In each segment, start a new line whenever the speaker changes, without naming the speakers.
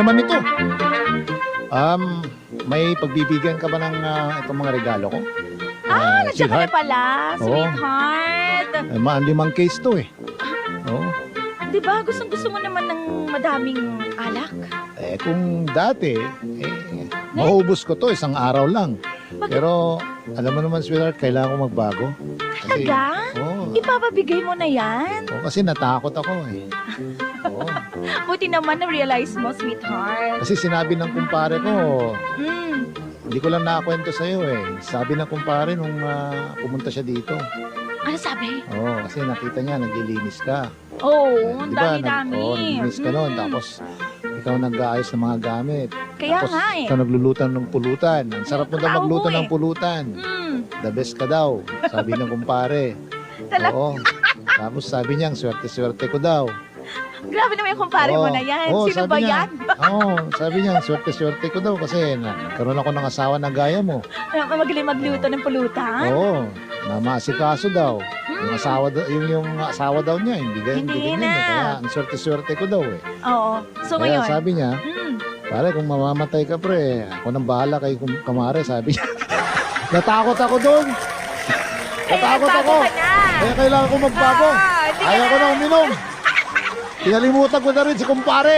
naman ito? May pagbibigyan ka ba ng itong mga regalo ko?
Nandiyan ka na pala,
Oo.
sweetheart.
Limang case to eh. Oo.
Di ba, gustong-gusto mo naman ng madaming alak?
Kung dati, maubos ko to isang araw lang. Pero, alam mo naman, sweetheart, kailangan ko magbago. Kasi,
Talaga?
Oo.
Ipapabigay mo na yan?
Kasi natakot ako eh. Oo.
Buti naman na-realize mo, sweetheart.
Kasi sinabi ng kumpare ko,
Mm.
hindi ko lang nakakwento sa'yo eh. Sabi ng kumpare nung pumunta siya dito.
Ano sabi?
Oo, kasi nakita niya, naglilinis ka.
Oo, ang
Di ba,
dami-dami.
naglilinis ka noon. Tapos, ikaw nag-aayos ng mga gamit.
Kaya
Tapos,
nga eh.
ikaw naglulutan ng pulutan. Ang sarap mo daw
Tao
magluto
mo
ng
eh.
pulutan. The best ka daw, sabi ng kumpare.
Talaga.
Oo. Tapos sabi niya, ang swerte-swerte ko daw.
Grabe naman yung kumpare mo na yan. Sino
sabi
ba
niya,
yan?
sabi niya, swerte-swerte ko daw kasi nagkaroon ako ng asawa na gaya mo.
Magaling magluto ng pulutan?
Oo, namasikaso daw. Yung asawa daw niya, hindi
Hindi
ganyan.
na.
Kaya ang swerte-swerte ko daw eh.
Oo. So
Kaya
ngayon?
sabi niya, pare kung mamamatay ka pre, ako nang bahala kay kamare, sabi niya. Natakot ako doon. Natakot ako.
Ka na.
Kaya kailangan ko magbago.
Hindi
Ayaw ko na uminom. Kinalimutan ko na rin si kumpare.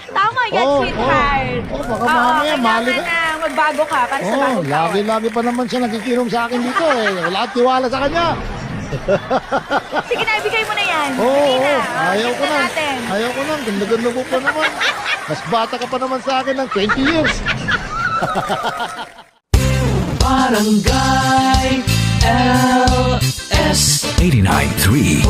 Tama yan, sweetheart.
Baka mamaya, mali ka.
Kailangan na magbago ka para sa bagong taon.
Lagi pa naman siya nakikinom sa akin dito eh. Wala at tiwala sa kanya.
Sige na, ibigay mo na yan.
Oo,
Sige na.
ayaw ko
tignan
na.
natin.
Ayaw ko na. Ganda-ganda mo pa naman. Mas bata ka pa naman sa akin ng 20 years.
Barangay LS 89.3